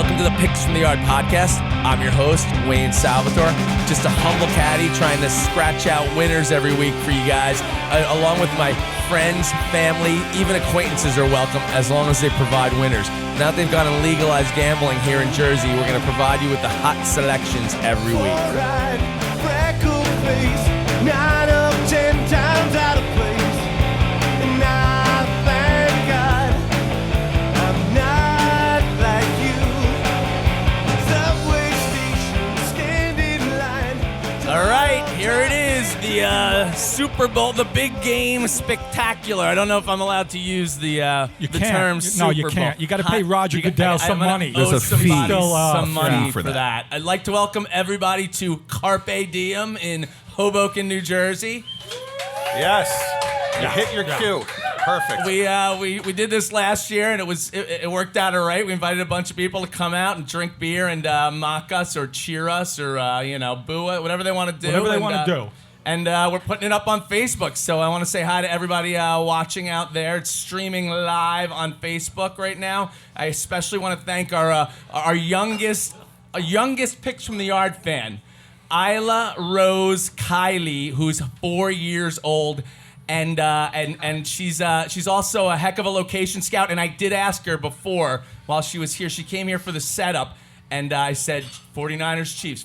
Welcome to the Picks from the Yard podcast. I'm your host, Wayne Salvatore. Just a humble caddy trying to scratch out winners every week for you guys. Along with my friends, family, even acquaintances are welcome as long as they provide winners. Now that they've gone and legalized gambling here in Jersey, we're going to provide you with the hot selections every week. All right, freckle face, 9 of 10 times out of place. And I thank God I'm not like you. Subway station, stand in line. All right, here it is, the Super Bowl, the big game spectacular. I don't know if I'm allowed to use the term Super Bowl. No, you can't. You got to pay Roger Goodell some money. There's a fee. Some money for for that. I'd like to welcome everybody to Carpe Diem in Hoboken, New Jersey. Yes. You hit your cue. Perfect. We did this last year, and it worked out all right. We invited a bunch of people to come out and drink beer and mock us or cheer us or boo us, whatever they want to do. Whatever they want to do. And we're putting it up on Facebook, so I want to say hi to everybody watching out there. It's streaming live on Facebook right now. I especially want to thank our youngest Picks from the Yard fan, Isla Rose Kiley, who's 4 years old. And she's also a heck of a location scout. And I did ask her before, while she was here, she came here for the setup, and I said 49ers Chiefs.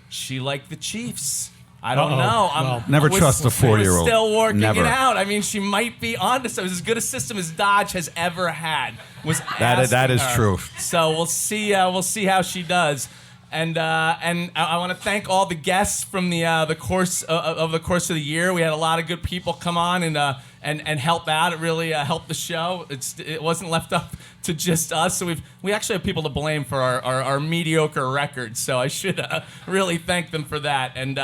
She liked the Chiefs. I don't know. Never trust a 4-year-old. We're still working Never. it out. I mean, she might be onto something. It's as good a system as Dodge has ever had. That is true. So we'll see how she does. And I want to thank all the guests from the course of the year. We had a lot of good people come on and help out. It really helped the show. It wasn't left up to just us. So we actually have people to blame for our mediocre record. So I should really thank them for that. And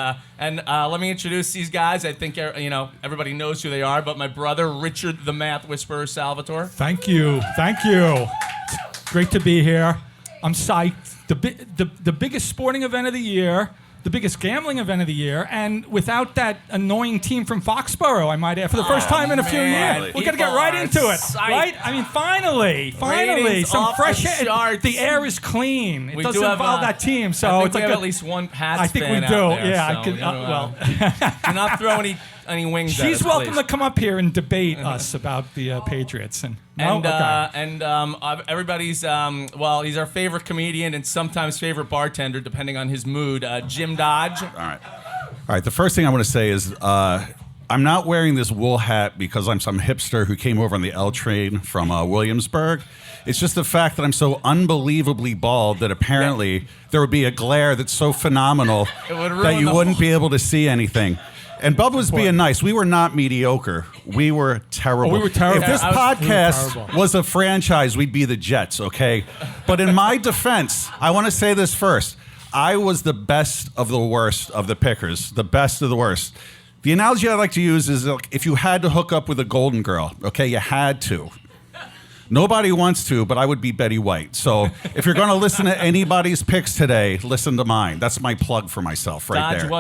let me introduce these guys. I think everybody knows who they are. But my brother Richard the Math Whisperer Salvatore. Thank you. It's great to be here. I'm psyched. The biggest sporting event of the year, the biggest gambling event of the year, and without that annoying team from Foxborough, I might add, for the first time in a few years. We're going to get right into it, right? I mean, finally, Ratings some off fresh the air. charts. The air is clean. It We doesn't do have, involve that team, so I think it's we like have at least one Pats I think we fan do. out there, Yeah, so, I could. do not throw any wings at She's us, welcome please. to come up here and debate us about the Patriots. Everybody's he's our favorite comedian and sometimes favorite bartender, depending on his mood. Jim Dodge. All right. The first thing I want to say is I'm not wearing this wool hat because I'm some hipster who came over on the L train from Williamsburg. It's just the fact that I'm so unbelievably bald that apparently there would be a glare that's so phenomenal that you wouldn't be able to see anything. And Bubba was being nice. We were not mediocre. We were terrible. We were terrible. If this podcast was a franchise, we'd be the Jets, okay? But in my defense, I want to say this first. I was the best of the worst of the pickers, the best of the worst. The analogy I like to use is if you had to hook up with a golden girl, okay, you had to. Nobody wants to, but I would be Betty White. So if you're going to listen to anybody's picks today, listen to mine. That's my plug for myself right Dodge there.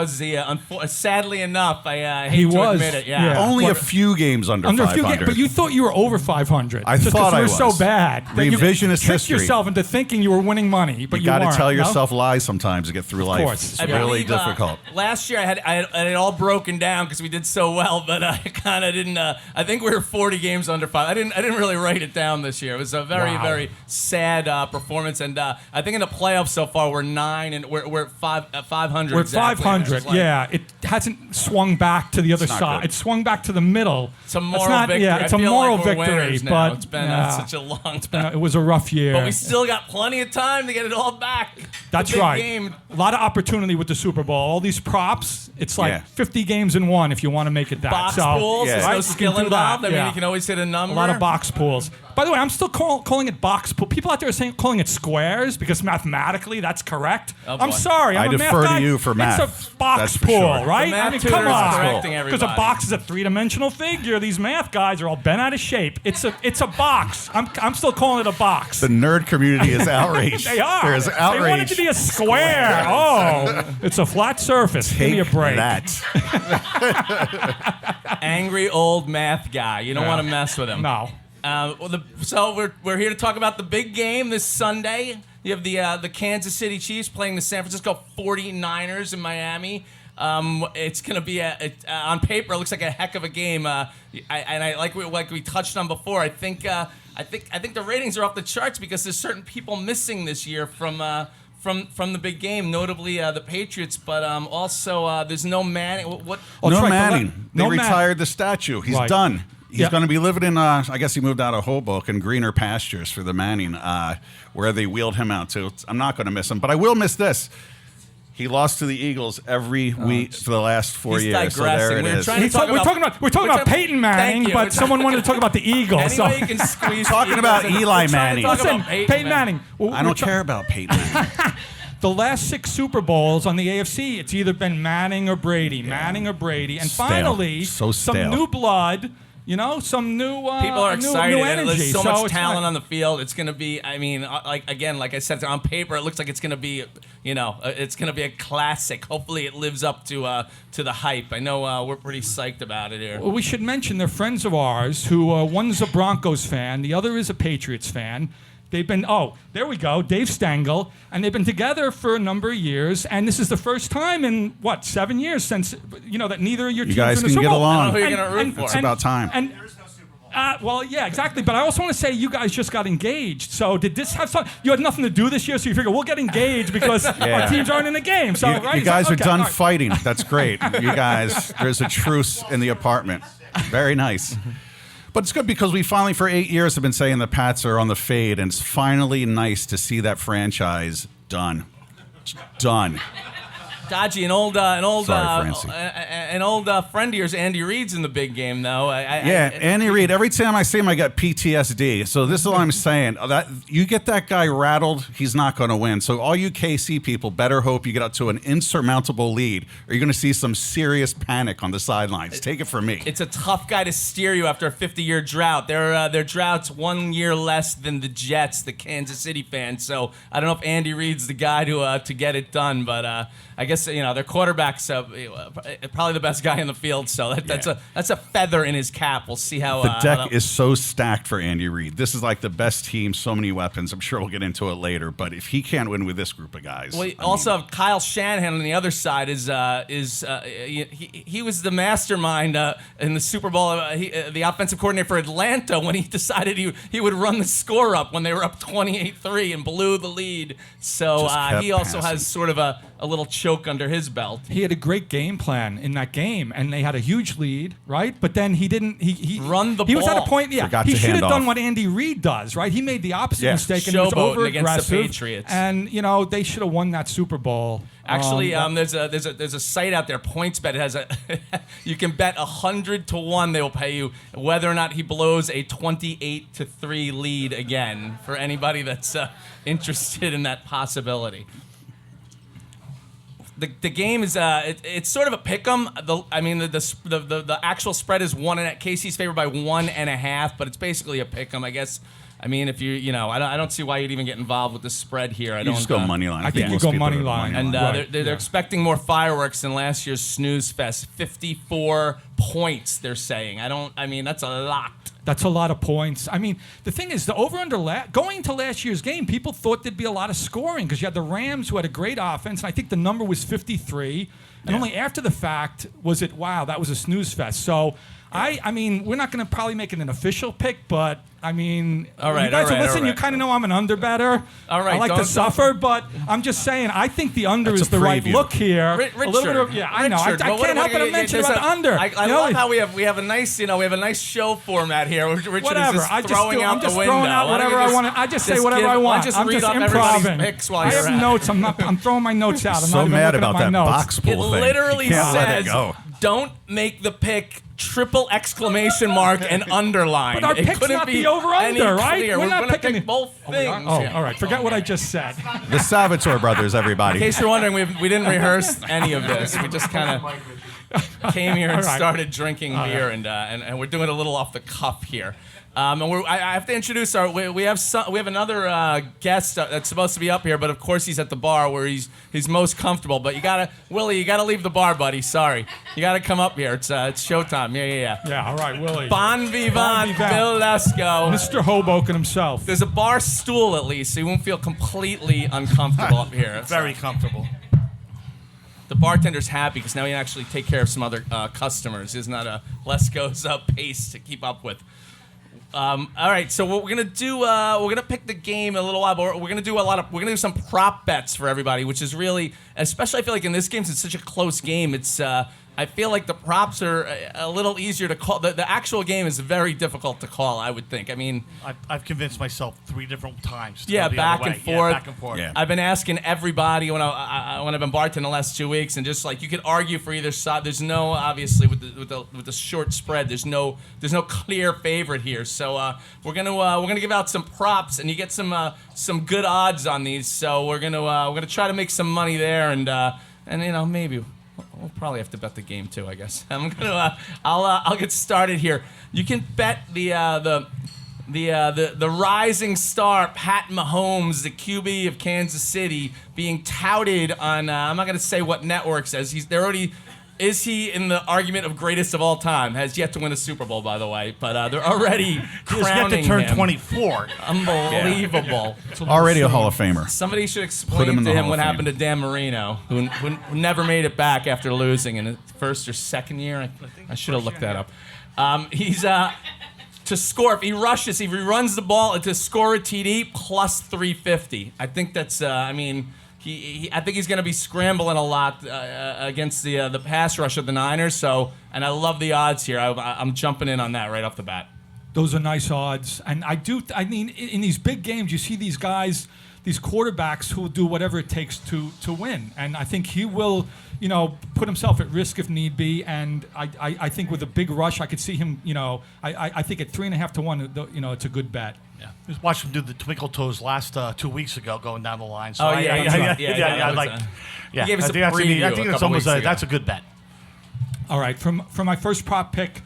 was sadly enough, I hate to admit it. Yeah. Only a few games under 500. But you thought you were over 500. I just thought I you were was. so bad. that Revisionist you tricked history. yourself into thinking you were winning money, but You you got weren't. to tell no? yourself lies sometimes to get through life. course. It's I really believe, difficult. Last year I had it all broken down because we did so well, but I kind of didn't. I think we were 40 games under 5. I didn't really write it down this year. It was a very sad performance, and I think in the playoffs so far we're 9 and we're at 500. We're exactly, 500. Yeah, it hasn't swung back to the other not side. good. It swung back to the middle. It's a moral victory. Yeah, it's I a feel moral like we're victory, winners now. but It's been such a long time. it was a rough year. But we still got plenty of time to get it all back. That's The big right. Game. A lot of opportunity with the Super Bowl. All these props. It's like Yeah. 50 games in one if you want to make it that. Box so, pools. Yeah. There's right? no You skill can do that, involved. I mean, yeah. you can always hit a number. A lot of box pools. By the way, I'm still calling it box pool. People out there are calling it squares because mathematically that's correct. Oh, I'm boy. sorry. I I'm a math defer to guy. you for math. It's a box That's for pool, sure. right? The math I mean, tutor come is on. correcting Because everybody. a box is a three-dimensional figure. These math guys are all bent out of shape. It's a box. I'm still calling it a box. The nerd community is outraged. They are. There's outrage. They want it to be a square. Oh, it's a flat surface. Give me a Take break. that. Angry old math guy. You don't want to mess with him. No. So we're here to talk about the big game this Sunday. You have the Kansas City Chiefs playing the San Francisco 49ers in Miami. It's going to be on paper. It looks like a heck of a game. Like we touched on before. I think the ratings are off the charts because there's certain people missing this year from the big game, notably the Patriots. But also there's no Manning. No Manning. They retired the statue. He's done. He's going to be living in, I guess he moved out of Hoboken, greener pastures for the Manning, where they wheeled him out to. I'm not going to miss him, but I will miss this. He lost to the Eagles every week for the last 4 years. So there it is. We're talking about Peyton Manning, but someone wanted to talk about the Eagles. Anyway, you can squeeze. Talking about Eli Manning. Listen, Peyton Manning. I don't care about Peyton Manning. The last 6 Super Bowls on the AFC, it's either been Manning or Brady, Manning or Brady, and finally, some new blood. You know, some new people are excited. New energy. There's so much talent on the field. It's going to be. I mean, like I said, on paper, it looks like it's going to be. It's going to be a classic. Hopefully, it lives up to the hype. I know we're pretty psyched about it here. Well, we should mention they're friends of ours. Who one's a Broncos fan, the other is a Patriots fan. They've been, there we go, Dave Stengel, and they've been together for a number of years, and this is the first time in, 7 years since, that neither of your teams are in the Super Bowl. You guys can get along. I don't know who you're going to root for. It's about time. There's no Super Bowl. Well, yeah, exactly, but I also want to say you guys just got engaged, so did this have something, you had nothing to do this year, so you figure we'll get engaged because our teams aren't in the game, so, right? You guys are done fighting. That's great. You guys, there's a truce in the apartment. Very nice. But it's good because we finally, for 8 years, have been saying the Pats are on the fade, and it's finally nice to see that franchise done. Done. Dodgy, an old friend of yours, Andy Reid's in the big game, though. Andy Reid. Every time I see him, I get PTSD. So this is what I'm saying. That you get that guy rattled, he's not going to win. So all you KC people better hope you get up to an insurmountable lead, or you're going to see some serious panic on the sidelines. Take it from me. It's a tough guy to steer you after a 50-year drought. Their drought's 1 year less than the Jets, the Kansas City fans. So I don't know if Andy Reid's the guy to get it done, but. I guess their quarterback's probably the best guy in the field, so that's a feather in his cap. We'll see how the deck is so stacked for Andy Reid. This is like the best team, so many weapons. I'm sure we'll get into it later, but if he can't win with this group of guys, have Kyle Shanahan on the other side. He was the mastermind in the Super Bowl. The offensive coordinator for Atlanta when he decided he would run the score up when they were up 28-3 and blew the lead. So he also has sort of a little choke under his belt. He had a great game plan in that game, and they had a huge lead, right? But then he didn't. He run the ball. He was at a point. Yeah, Forgot he to should have hand done off. what Andy Reid does, right? He made the opposite mistake and he was Showboating over against the aggressive. Patriots. And they should have won that Super Bowl. Actually, there's a site out there, PointsBet. It has you can bet 100 to 1 they will pay you whether or not he blows a 28-3 lead again. For anybody that's interested in that possibility. The game is it's sort of a pick'em. The actual spread is KC's favored by 1.5, but it's basically a pick'em, I guess. I mean, if I don't see why you'd even get involved with the spread here. You just go money line. I think you go money line. And they're expecting more fireworks than last year's snooze fest. 54 points, they're saying. That's a lot. That's a lot of points. I mean, the thing is, the over-under going to last year's game, people thought there'd be a lot of scoring because you had the Rams who had a great offense, and I think the number was 53. And only after the fact was it, wow, that was a snooze fest. So, I mean, we're not going to probably make it an official pick, but I mean, all right, you guys are listening, you kind of know I'm an under better. All right, I like to suffer, but I'm just saying, I think the under is the right look here. Richard, a little bit of, I know. I can't help but mention about the under. I love how we have a nice show format here. Richard whatever. is just throwing out the window. Throwing out whatever I want. I just say whatever I want. I'm just improving. I have notes. I'm throwing my notes out. I'm so not mad even about looking at my that notes. box pool It thing. literally says, "Don't make the pick." Triple exclamation mark and underline. But our pick's not the over-under, right? We're not going to picking pick both things. Oh, all right. Forget what I just said. The Salvatore brothers, In everybody. case you're wondering, we didn't rehearse any of this. We just kind of came here and started drinking beer, and we're doing it a little off the cuff here. And I have to introduce we have another guest that's supposed to be up here, but of course he's at the bar where he's most comfortable. But Willie, you gotta leave the bar, buddy. Sorry, you gotta come up here. It's showtime. Yeah. Yeah, all right, Willie. Bon vivant, Bill Lesko. Mr. Hoboken himself. There's a bar stool at least, so you won't feel completely uncomfortable up here. Very comfortable. The bartender's happy because now he can actually take care of some other customers. It's not a Lesko's pace to keep up with. All right, so what we're gonna do, we're gonna pick the game in a little while, but we're gonna do some prop bets for everybody, which is really, especially I feel like in this game, since it's such a close game, it's I feel like the props are a little easier to call. The actual game is very difficult to call, I would think. I mean, I've convinced myself 3 different times. To yeah, go the back other and way. forth. Yeah, back and forth. Yeah. I've been asking everybody when I've been bartending the last 2 weeks, and just like you could argue for either side. There's no obviously with the short spread. There's no clear favorite here. So we're gonna give out some props, and you get some good odds on these. So we're gonna try to make some money there, and maybe. We'll probably have to bet the game too, I guess. I'll get started here. You can bet the rising star Pat Mahomes, the QB of Kansas City, being touted on. I'm not going to say what network says Is he in the argument of greatest of all time? Has yet to win a Super Bowl, by the way, but they're already crowning He's yet to turn him. 24. Unbelievable. Already a Hall of Famer. Somebody should Put explain him in to the him Hall what of happened to Fame. Dan Marino, who never made it back after losing in his first or second year. I should have looked that up. He's to score if he runs the ball to score a TD plus 350. I think that's. I think he's going to be scrambling a lot against the pass rush of the Niners. So, and I love the odds here. I'm jumping in on that right off the bat. Those are nice odds. And I mean, in these big games, you see these guys, these quarterbacks who will do whatever it takes to win. And I think he will, put himself at risk if need be. And I think with a big rush, I could see him, I think at 3.5 to 1, it's a good bet. Yeah. Just watched him do the twinkle toes last 2 weeks ago going down the line. So Oh, yeah, I that's right. like, Yeah, yeah, he gave us I a think that's preview I think a it's couple almost weeks ago. that's a good bet. All right, for my first prop pick,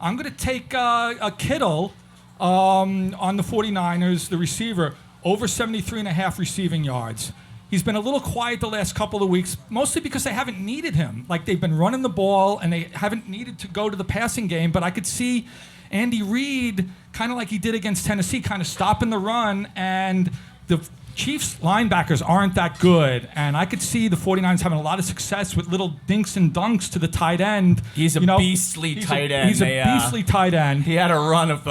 I'm going to take a Kittle on the 49ers, the receiver, over 73.5 receiving yards. He's been a little quiet the last couple of weeks, mostly because they haven't needed him. Like, they've been running the ball, and they haven't needed to go to the passing game. But I could see Andy Reid, kind of like he did against Tennessee, kind of stopping the run, and the Chiefs linebackers aren't that good, and I could see the 49ers having a lot of success with little dinks and dunks to the tight end. He's a beastly tight end. He's a beastly tight end. He had a run of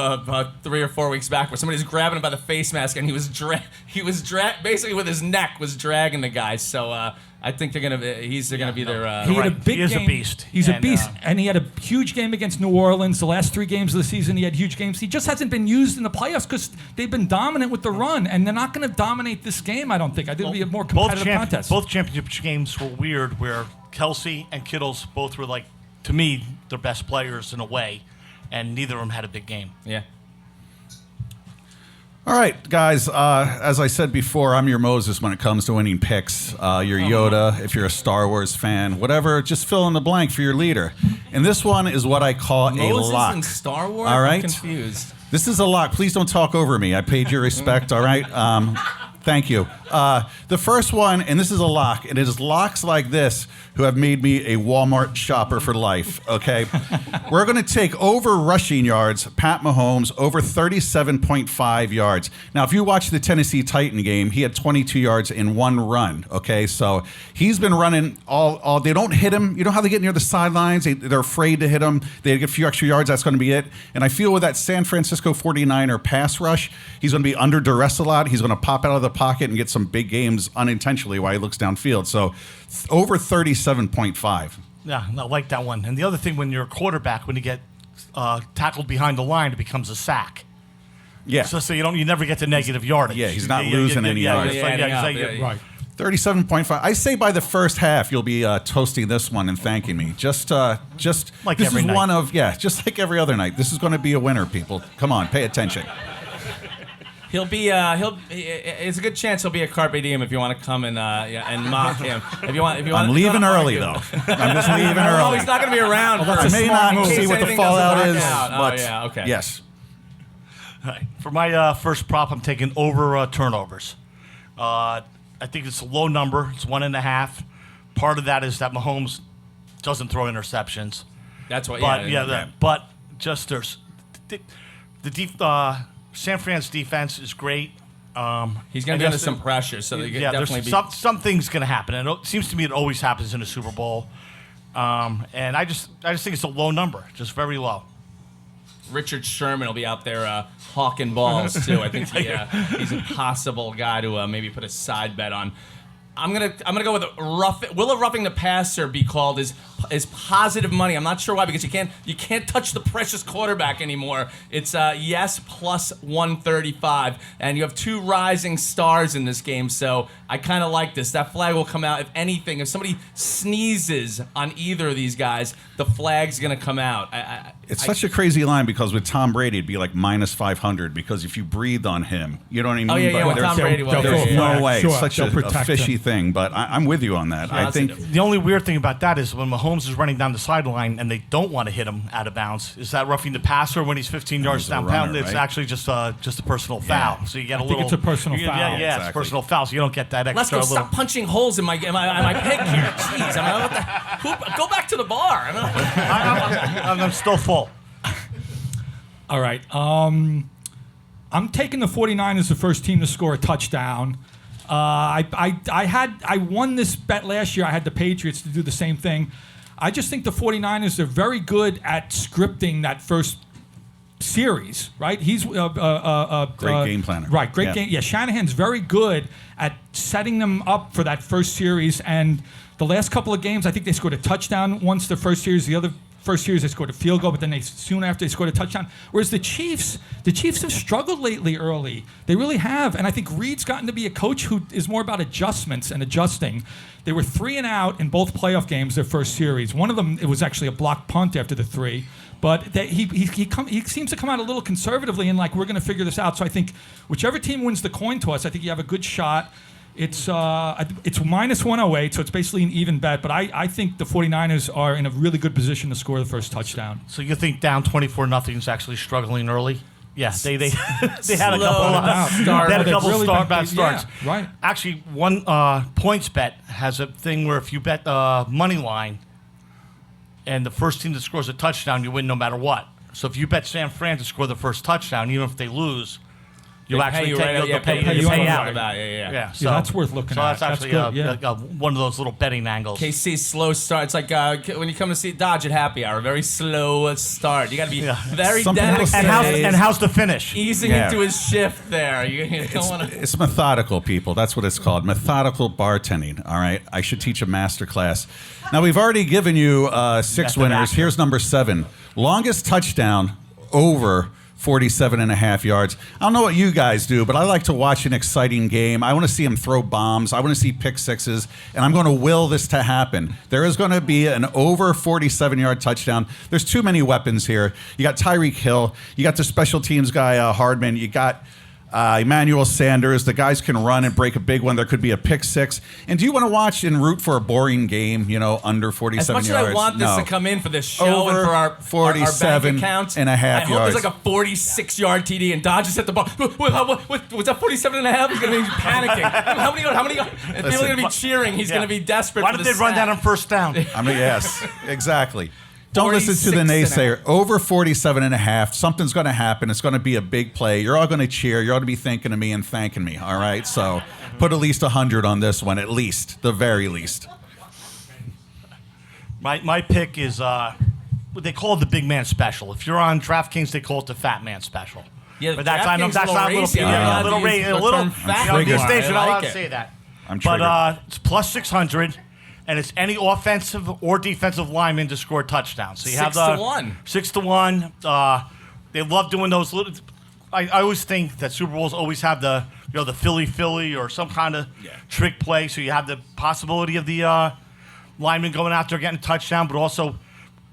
3 or 4 weeks back where somebody's grabbing him by the face mask, and he was basically with his neck was dragging the guy. So I think they're gonna be their. He had a Right. big He is a game. beast. He's a And, beast, and he had a huge game against New Orleans. The last 3 games of the season, he had huge games. He just hasn't been used in the playoffs because they've been dominant with the run, and they're not going to dominate this game. I don't think. I think it'll be a more competitive contest. Both championship games were weird, where Kelsey and Kittles both were like, to me, their best players in a way, and neither of them had a big game. Yeah. All right, guys, as I said before, I'm your Moses when it comes to winning picks. Your Yoda, if you're a Star Wars fan, whatever, just fill in the blank for your leader. And this one is what I call a Moses lock. in Star Wars. All right? I'm confused. This is a lock. Please don't talk over me. I paid your respect, all right? Thank you. The first one, and this is a lock, and it is locks like this who have made me a Walmart shopper for life, okay? We're going to take over rushing yards, Pat Mahomes, over 37.5 yards. Now, if you watch the Tennessee Titan game, he had 22 yards in one run, okay? So he's been running all they don't hit him. You know how they get near the sidelines? They're afraid to hit him. They get a few extra yards, that's going to be it. And I feel with that San Francisco 49er pass rush, he's going to be under duress a lot. He's going to pop out of the pocket and get some big games unintentionally while he looks downfield. So over 37.5. Yeah, I like that one. And the other thing, when you're a quarterback, when you get tackled behind the line, it becomes a sack. Yeah. So you never get to negative yardage. Yeah, he's not losing any yards. Right. 37.5. I say by the first half you'll be toasting this one and thanking me. Just Like this every is night. one of just like every other night. This is going to be a winner, people. Come on, pay attention. He'll be. It's a good chance he'll be a Carpe Diem if you want to come and mock him. If you want. I'm leaving early though. I'm just leaving Oh, early. he's not going to be around. I may not see what the fallout is, but yeah, okay. yes. Right. For my first prop, I'm taking over turnovers. I think it's a low number. It's 1.5. Part of that is that Mahomes doesn't throw interceptions. That's what. But Yeah. but just there's San Fran's defense is great. He's going to be under some pressure, so they definitely be. Something's going to happen, and it seems to me it always happens in a Super Bowl. And I just think it's a low number, just very low. Richard Sherman will be out there hawking balls too. I think he's a possible guy to maybe put a side bet on. I'm gonna go with will a roughing the passer be called is positive money. I'm not sure why, because you can't touch the precious quarterback anymore. It's yes plus 135, and you have two rising stars in this game, so I kind of like this. That flag will come out if anything. If somebody sneezes on either of these guys, the flag's gonna come out. It's such a crazy line, because with Tom Brady, it'd be like minus 500, because if you breathe on him, you know what I mean? Oh, yeah, But with Tom Brady. there's no way. Sure, It's such they'll a protect fishy him. thing, but I'm with you on that. I think The only weird thing about that is when Mahomes is running down the sideline and they don't want to hit him out of bounds. Is that roughing the passer when he's 15 yards he's a downtown? runner, It's right? actually just a personal foul. So you get a think little. it's a personal foul. Yeah, it's a Exactly. personal foul. So you don't get that Let's extra go. little. Stop punching holes in my pick here. Jeez, go back to the bar. I'm still full. All right. I'm taking the 49ers, the first team to score a touchdown. I won this bet last year. I had the Patriots to do the same thing. I just think the 49ers are very good at scripting that first series, right? He's Great game planner. Right, great Yeah. game. Yeah, Shanahan's very good at setting them up for that first series. And the last couple of games, I think they scored a touchdown once the first series. The other first series they scored a field goal, but then soon after they scored a touchdown. Whereas the Chiefs have struggled lately early. They really have. And I think Reed's gotten to be a coach who is more about adjustments and adjusting. They were 3-and-out in both playoff games their first series. One of them, it was actually a blocked punt after the 3. But he seems to come out a little conservatively and like, we're going to figure this out. So I think whichever team wins the coin toss, I think you have a good shot. It's minus 108, so it's basically an even bet. But I think the 49ers are in a really good position to score the first touchdown. So you think down 24-0 is actually struggling early? Yeah, they had a couple bad starts. Yeah, right. Actually, one points bet has a thing where if you bet money line and the first team that scores a touchdown, you win no matter what. So if you bet San Fran to score the first touchdown, even if they lose, you'll actually pay you out. out. Yeah, so that's worth looking so at. That's actually That's good, one of those little betting angles. KC's slow start. It's like when you come to see Dodge at happy hour, very slow start. You got to be very Some people dedicated. say- And how's the finish? Easing Yeah. into his shift there. You don't want to. It's methodical, people. That's what it's called. Methodical bartending. All right. I should teach a master class. Now, we've already given you 6 Method winners. actor. Here's number 7. Longest touchdown over 47.5 yards. I don't know what you guys do, but I like to watch an exciting game. I want to see him throw bombs. I want to see pick sixes, and I'm going to will this to happen. There is going to be an over 47-yard touchdown. There's too many weapons here. You got Tyreek Hill. You got the special teams guy, Hardman. You got Emmanuel Sanders. The guys can run and break a big one. There could be a pick six. And do you want to watch and root for a boring game, under 47 As much yards? as I want this No. to come in for this show Over and for our 47 bank accounts, and a half I hope yards. there's like a 46-yard TD and Dodge just at the ball. Was that 47 and a half? He's going to be panicking. How many? People are going to be cheering. He's going to be desperate. Why for did the they run sack. that on first down? Yes, exactly. Don't listen to the 46 and a naysayer. Over 47 and a half. Something's going to happen. It's going to be a big play. You're all going to cheer. You're all going to be thinking of me and thanking me. All right. So put at least 100 on this one, at least, the very least. My pick is what they call it the big man special. If you're on DraftKings, they call it the fat man special. Yeah, but that's not DraftKings that's not a little racy. a little Use the little. term fat You know, these more. days you're not I allowed like to it. say that. I'm triggered. But it's plus 600, and it's any offensive or defensive lineman to score touchdowns. So you have 6 to 1. 6 to 1. They love doing those little. I always think that Super Bowls always have the the Philly or some kind of trick play. So you have the possibility of the lineman going out there getting a touchdown, but also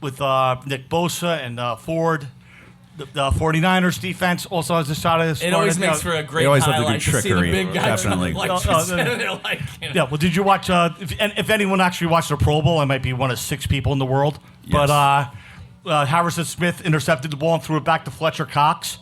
with Nick Bosa and Ford. The 49ers defense also has a shot at It always makes for a great They always have to do highlight to see the trickery, big guys definitely. Yeah, well, did you watch? If anyone actually watched the Pro Bowl, I might be one of 6 people in the world. Yes. But Harrison Smith intercepted the ball and threw it back to Fletcher Cox.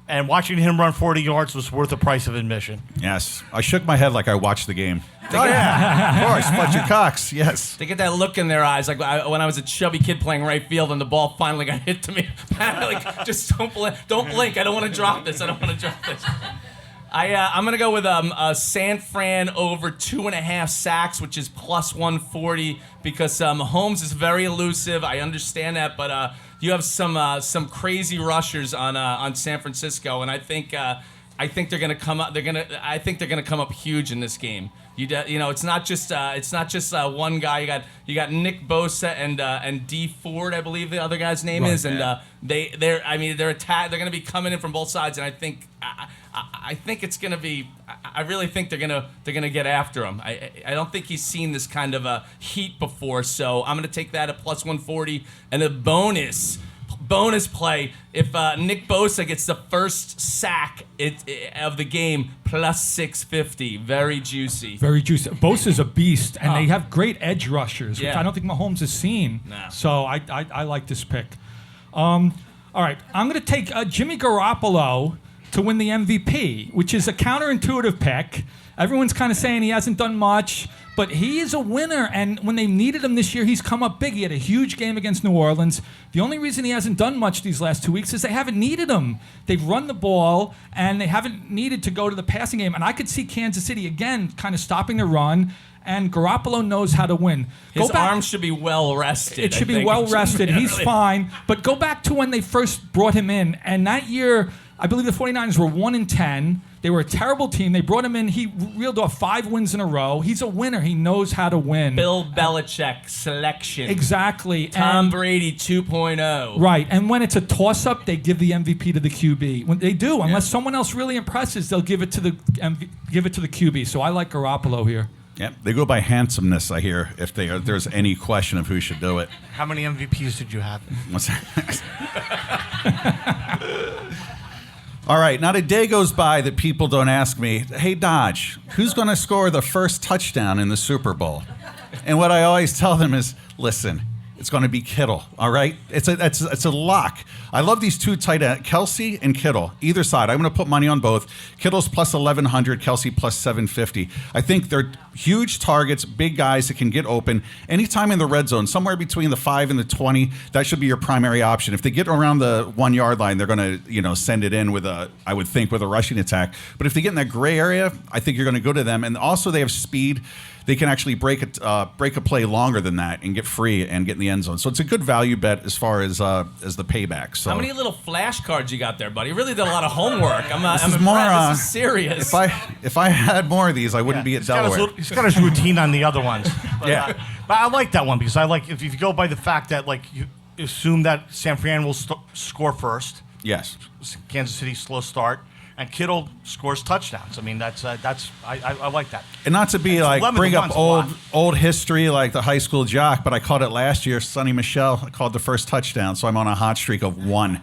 And watching him run 40 yards was worth the price of admission. Yes. I shook my head like I watched the game. Oh, yeah. Of course. Fletcher Cox. Yes. They get that look in their eyes, like when I was a chubby kid playing right field and the ball finally got hit to me. Like, just don't blink. I don't want to drop this. I'm gonna go with San Fran over 2.5 sacks, which is plus 140 because Mahomes is very elusive. I understand that, but you have some crazy rushers on San Francisco, and I think they're gonna come up. I think they're gonna come up huge in this game. You know, it's not just one guy. You got Nick Bosa and D Ford, I believe the other guy's name is, and they're gonna be coming in from both sides, and I think it's gonna be. I really think they're gonna get after him. I don't think he's seen this kind of heat before, so I'm gonna take that at plus 140, and the bonus play if Nick Bosa gets the first sack of the game, plus 650. Very juicy. Very juicy. Bosa's a beast, and they have great edge rushers, which I don't think Mahomes has seen. Nah. So I like this pick. All right, I'm going to take Jimmy Garoppolo to win the MVP, which is a counterintuitive pick. Everyone's kind of saying he hasn't done much, but he is a winner, and when they needed him this year, he's come up big. He had a huge game against New Orleans. The only reason he hasn't done much these last 2 weeks is they haven't needed him. They've run the ball, and they haven't needed to go to the passing game, and I could see Kansas City, again, kind of stopping the run, and Garoppolo knows how to win. His arms should be well rested. It should be well rested. He's fine, but go back to when they first brought him in, and that year, I believe the 49ers were 1-10. They were a terrible team. They brought him in. He reeled off 5 wins in a row. He's a winner. He knows how to win. Bill Belichick selection. Exactly. Tom Brady 2.0. Right. And when it's a toss-up, they give the MVP to the QB. When they do, unless someone else really impresses, they'll give it to the QB. So I like Garoppolo here. Yep. They go by handsomeness, I hear, if there's any question of who should do it. How many MVPs did you have? What's that? All right, not a day goes by that people don't ask me, hey, Dodge, who's going to score the first touchdown in the Super Bowl? And what I always tell them is, listen, it's going to be Kittle, all right? It's a lock. I love these two tight ends, Kelsey and Kittle, either side. I'm going to put money on both. Kittle's plus 1,100, Kelsey plus 750. I think they're huge targets, big guys that can get open anytime in the red zone, somewhere between the 5 and the 20. That should be your primary option. If they get around the 1 yard line, they're going to send it in with a rushing attack. But if they get in that gray area, I think you're going to go to them. And also they have speed. They can actually break a play longer than that and get free and get in the end zone. So it's a good value bet as far as the payback. So how many little flashcards you got there, buddy? You really did a lot of homework. I'm more, this is serious. If I had more of these, I wouldn't be at Delaware. He's got his routine on the other ones. But, Yeah. But I like that one because I like if you go by the fact that like you assume that San Fran will score first. Yes. Kansas City slow start. And Kittle scores touchdowns. I mean, I like that. And not to be like 11 bring to up 1's old history like the high school jock, but I called it last year. Sonny Michel, I called the first touchdown, so I'm on a hot streak of one.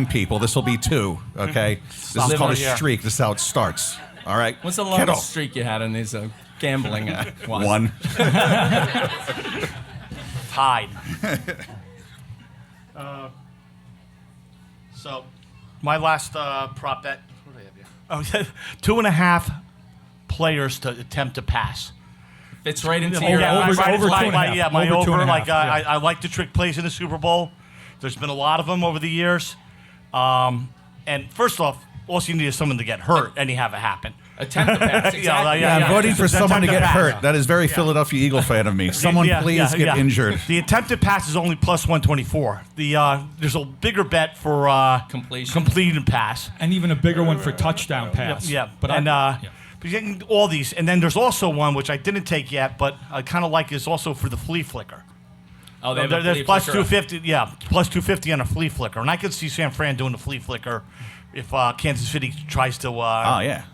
People. This will be 2. Okay, this is called a streak. This is how it starts. All right. What's the longest streak you had in these gambling? One. Tied. So. My last prop bet. What do I have here? 2.5 players to attempt to pass. It's right into Over your over 2.5. Yeah, my Over over. 2.5, Like yeah. I like the trick plays in the Super Bowl. There's been a lot of them over the years. And first off, all you need is someone to get hurt, and you have it happen. attempt to pass. Exactly. I'm voting for someone to get Attempt to hurt. pass. That is very Philadelphia Eagle fan of me. Someone please get injured. The attempted pass is only plus 124. There's a bigger bet for completed pass. And even a bigger one for touchdown pass. Yeah, But but you get all these, and then there's also one which I didn't take yet, but I kind of like is also for the flea flicker. Oh, they have there's a plus flea flicker. 250. Yeah, plus 250 on a flea flicker, and I could see San Fran doing the flea flicker if Kansas City tries to.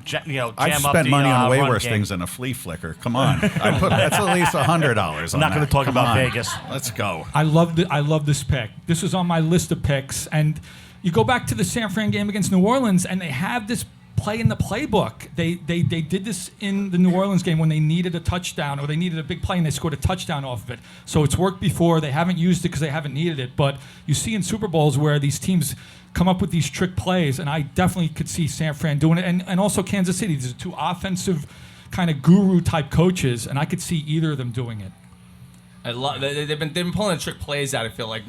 Jam I've up spent the, money on way run worse game. things than a flea flicker. Come on, that's at least $100. I'm not going to talk Come about on. Vegas. Let's go. I love this pick. This was on my list of picks, and you go back to the San Fran game against New Orleans, and they have this play in the playbook. They did this in the New Orleans game when they needed a touchdown or they needed a big play and they scored a touchdown off of it. So it's worked before. They haven't used it because they haven't needed it. But you see in Super Bowls where these teams come up with these trick plays, and I definitely could see San Fran doing it. And also Kansas City. These are two offensive kind of guru-type coaches, and I could see either of them doing it. They've been pulling the trick plays out, I feel like.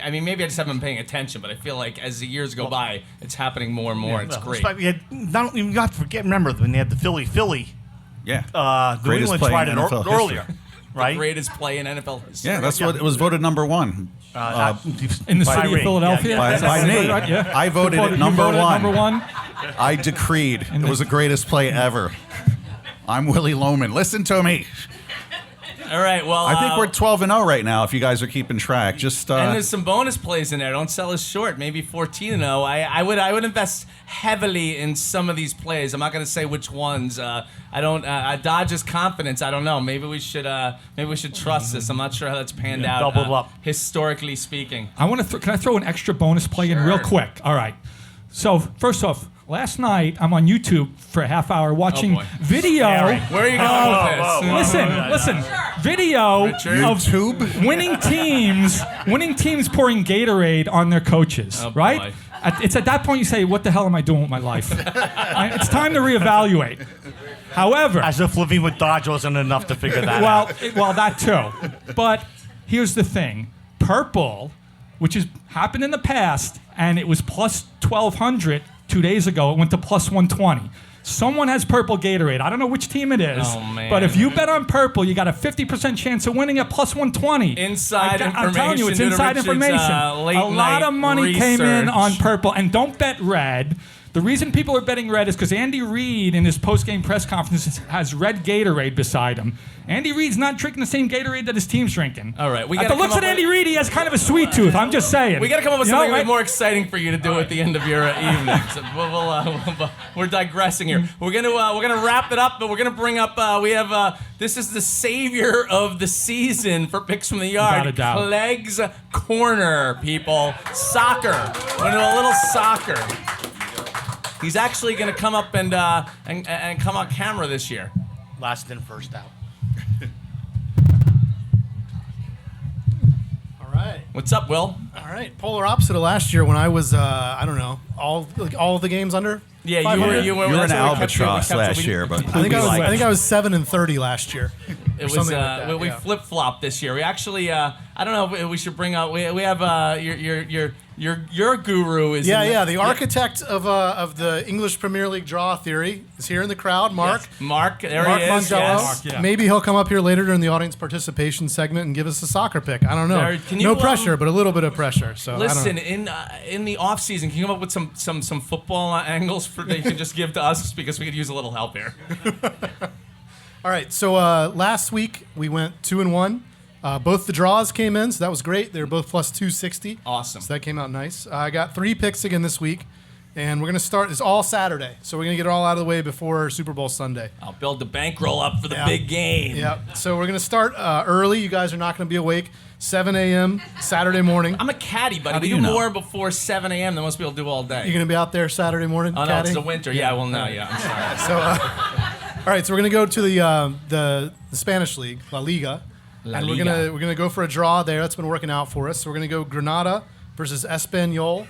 I mean, maybe I just haven't been paying attention, but I feel like as the years go by, it's happening more and more. It's great. You got to forget. Remember when they had the Philly. Yeah. New England tried it earlier, right? Greatest play in NFL history. Yeah, that's what it was voted number one. In the city of Philadelphia? By me. Yeah. I voted it You number voted one. number one? I decreed it was the greatest play ever. I'm Willie Loman. Listen to me. All right, well, I think we're 12-0 right now. If you guys are keeping track, just and there's some bonus plays in there. Don't sell us short. Maybe 14-0. I would invest heavily in some of these plays. I'm not going to say which ones. I don't. Dodge's confidence. I don't know. Maybe we should trust this. I'm not sure how that's panned out. Double up. Historically speaking. I want to. Can I throw an extra bonus play in real quick? All right. So first off, last night I'm on YouTube for a half hour watching video. Where are you going with this? Listen. Video of YouTube winning teams pouring Gatorade on their coaches. Oh, right? boy. It's at that point you say, "What the hell am I doing with my life?" It's time to reevaluate. However, As if living with Dodge wasn't enough to figure that out. well, that too. But here's the thing: purple, which has happened in the past, and it was plus 1,200 2 days ago. It went to plus 120. Someone has purple Gatorade. I don't know which team it is. Oh, man. But if you bet on purple, you got a 50% chance of winning at plus 120. Inside information. I'm telling you, it's due to inside Richard's, information. A lot of money came in research. on purple. And don't bet red. The reason people are betting red is because Andy Reid in his post-game press conference has red Gatorade beside him. Andy Reid's not drinking the same Gatorade that his team's drinking. All right, we At gotta the looks come of up Andy with- Reid, he has kind of a sweet tooth. I'm just saying. We got to come up with You know, something a bit right? more exciting for you to do at the end of your evening. So we're digressing here. We're gonna wrap it up, but we're gonna bring up. We have this is the savior of the season for picks from the yard. Without a doubt. Clegg's Corner, people. Soccer. We're gonna do a little soccer. He's actually gonna come up and come on camera this year. Last in, first out. All right. What's up, Will? All right. Polar opposite of last year when I was, I don't know, all of the games under. Yeah, 500? you were an that's what we kept- albatross we kept- last we- year, but I think I was 7-30 last year. It was something like that, we yeah. flip flopped this year. We actually I don't know if we should bring up we have your guru is Yeah. The architect of the English Premier League draw theory is here in the crowd. Mark. Yes. Mark, there Mark he is. Mangello. Yes. Mark, yeah. Maybe he'll come up here later during the audience participation segment and give us a soccer pick. I don't know. There- can you, no pressure, but a little bit of pressure. So Listen, I don't know. in the off season, can you come up with some football angles that you can just give to us because we could use a little help here. All right. So last week we went 2-1. Both the draws came in, so that was great. They were both plus 260. Awesome. So that came out nice. I got 3 picks again this week, and we're going to start. It's all Saturday, so we're going to get it all out of the way before Super Bowl Sunday. I'll build the bankroll up for the Yeah. big game. Yeah. So we're going to start early. You guys are not going to be awake. 7 a.m. Saturday morning. I'm a caddy, buddy. How do We you do know? more before 7 a.m. than most people do all day. You're going to be out there Saturday morning, Oh no, caddying? it's the winter. Yeah, well, no, yeah. I'm sorry. So, all right. So we're going to go to the Spanish League, La Liga. La And Liga. we're gonna go for a draw there. That's been working out for us. So we're gonna go Granada versus Espanyol.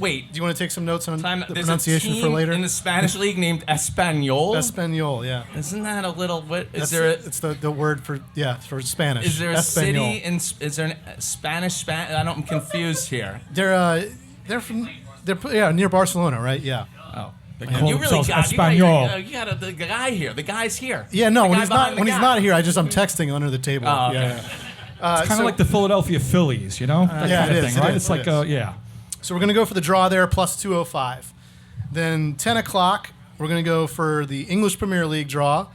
Wait. Do you want to take some notes on Time, the there's pronunciation a team for later? in the Spanish league named Espanyol. Espanyol, yeah. Isn't that a little? What is That's- there? It's the word for for Spanish. Is there a Espanyol. city in? Is there a Spanish? I'm confused here. They're near Barcelona, right? Yeah. Oh, call you really themselves got Espanyol. you got the guy here. The guy's here. Yeah, no. The When guy he's behind not the when he's guy. not here, I'm texting under the table. Oh, okay. Yeah. It's kind of like the Philadelphia Phillies, you know? That yeah, kind it of is, thing, it right? is, It's like, it is. yeah. So we're gonna go for the draw there, plus 205. Then 10 o'clock, we're gonna go for the English Premier League draw.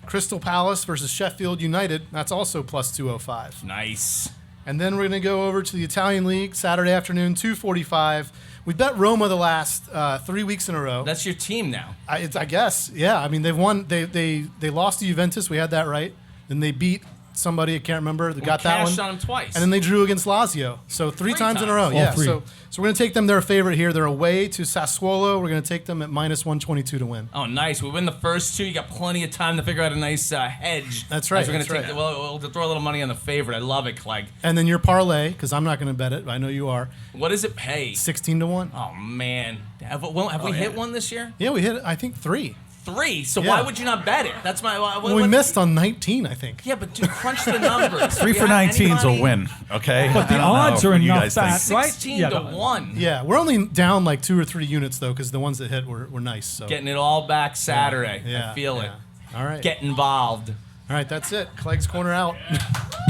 Crystal Palace versus Sheffield United. That's also plus 205. Nice. And then we're going to go over to the Italian League Saturday afternoon, 2:45. We bet Roma the last 3 weeks in a row. That's your team now. I guess, yeah. I mean, they've won. They lost to Juventus. We had that right. Then they beat somebody, I can't remember, that got that one. Cashed on him twice. And then they drew against Lazio. So three times in a row. All Yeah. three. So we're going to take them their favorite here. They're away to Sassuolo. We're going to take them at -122 to win. Oh, nice. We win the first two. You got plenty of time to figure out a nice hedge. That's right, As we're gonna that's take right. we'll throw a little money on the favorite. I love it, Clegg. And then your parlay, because I'm not going to bet it. I know you are. What does it pay? 16 to 1. Oh, man. Have we hit one this year? Yeah, we hit, I think, 3. 3. So Yeah. why would you not bet it? That's my. We missed on 19, I think. Yeah, but dude, crunch the numbers. 3 Do for you have 19 is a anybody? win, okay? But the I don't know odds are what you enough guys think. that, right? 16 Yeah, to no. 1. Yeah, we're only down like 2 or 3 units, though, because the ones that hit were nice. So. Getting it all back Saturday. Yeah, I feel it. yeah. All right. Get involved. All right, that's it. Clegg's Corner out.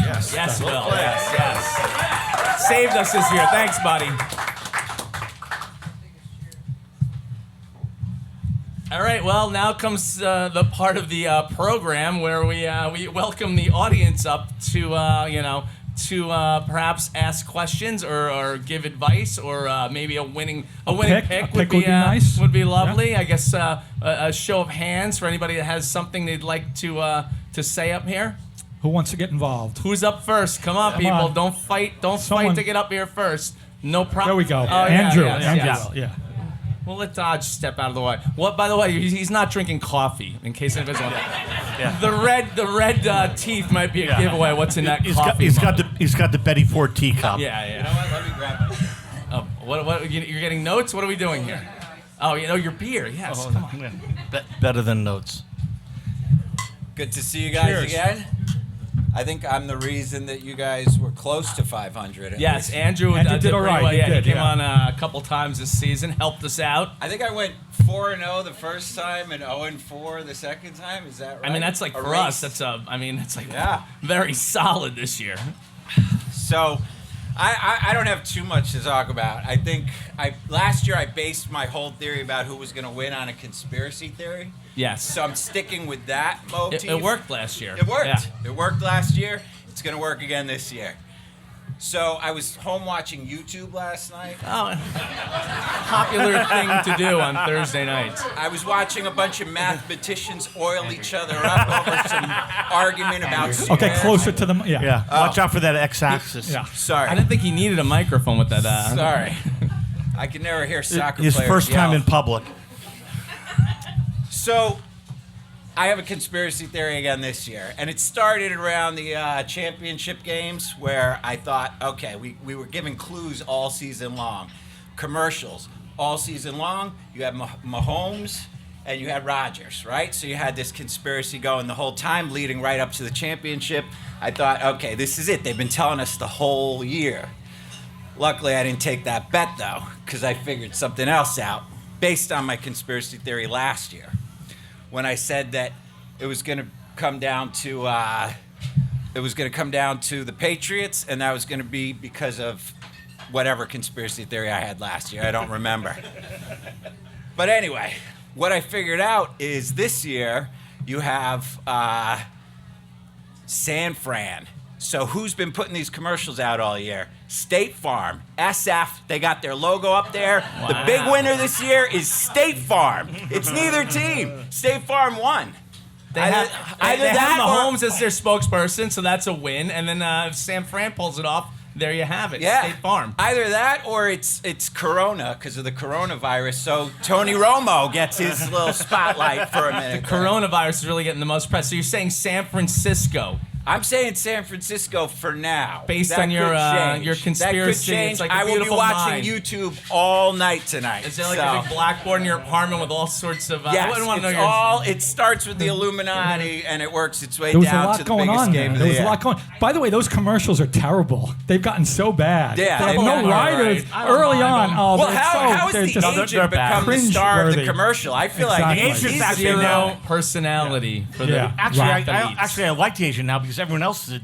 Yes, Will. Yes. Saved us this year. Thanks, buddy. All right, well, now comes the part of the program where we welcome the audience up to, perhaps ask questions or give advice or maybe a winning pick would be nice. Would be lovely. Yeah. I guess a show of hands for anybody that has something they'd like to say up here. Who wants to get involved? Who's up first? Come on, Come people. on. Don't fight Someone- to get up here first. No problem. There we go. Oh, Andrew. yes, Andrew. yes. Yeah. We'll let Dodge step out of the way. What? By the way, he's not drinking coffee. In case anybody's wondering. Yeah. The red teeth might be a giveaway. What's in that coffee? He's got the Betty Ford teacup. Yeah, yeah. You know what? Let me grab it. Oh, what? You're getting notes? What are we doing here? Oh, your beer. Yes. Come on. Better than notes. Good to see you guys Cheers. again. I think I'm the reason that you guys were close to 500. at Yes, least. Andrew Andrew did pretty all right. well. He Yeah, did, he came yeah. on a couple times this season, helped us out. I think I went 4-0 the first time and 0-4 the second time. Is that right? I mean, that's like A for race. us. It's like Yeah. very solid this year. So, I don't have too much to talk about. I think last year I based my whole theory about who was going to win on a conspiracy theory. Yes. So I'm sticking with that motif. It worked last year. It worked. Yeah. It worked last year. It's going to work again this year. So I was home watching YouTube last night. Oh, popular thing to do on Thursday nights. I was watching a bunch of mathematicians oil each other up over some argument about Okay, squares. closer to the yeah. Yeah. Watch out for that x-axis. Yeah. Sorry. I didn't think he needed a microphone with that. Sorry. I can never hear soccer His players first time yell. in public. So, I have a conspiracy theory again this year, and it started around the championship games where I thought, okay, we were giving clues all season long, commercials all season long. You had Mahomes and you had Rodgers, right? So you had this conspiracy going the whole time, leading right up to the championship. I thought, okay, this is it. They've been telling us the whole year. Luckily, I didn't take that bet though, because I figured something else out based on my conspiracy theory last year, when I said that it was going to come down to the Patriots, and that was going to be because of whatever conspiracy theory I had last year. I don't remember. But anyway, what I figured out is this year you have San Fran. So who's been putting these commercials out all year? State Farm, SF. They got their logo up there. Wow. The big winner this year is State Farm. It's neither team. State Farm won. They have that or- Mahomes as their spokesperson, so that's a win. And then if San Fran pulls it off, there you have it. Yeah. State Farm. Either that or it's Corona because of the coronavirus. So Tony Romo gets his little spotlight for a minute. Coronavirus is really getting the most press. So you're saying San Francisco. I'm saying San Francisco for now. Based That on your, could change. your That could conspiracy, change. it's like a I will be beautiful watching mind. YouTube all night tonight. Is there like so. a big blackboard in your apartment with all sorts of... Yes, I wouldn't want to know it's your... all. It starts with the Illuminati and it works its way There was a down lot to the going biggest on game there. of There the was a year. lot going. By the way, those commercials are terrible. They've gotten so bad. Yeah, they have they've no gotten- riders Right. I don't early mind on. them. Oh, Well, they're how they're has the just agent become the star of the cringeworthy. commercial? I feel like Exactly. the Agent's agent's actually zero. Zero personality for the Yeah. Actually, athletes. I like the agent now because everyone else is.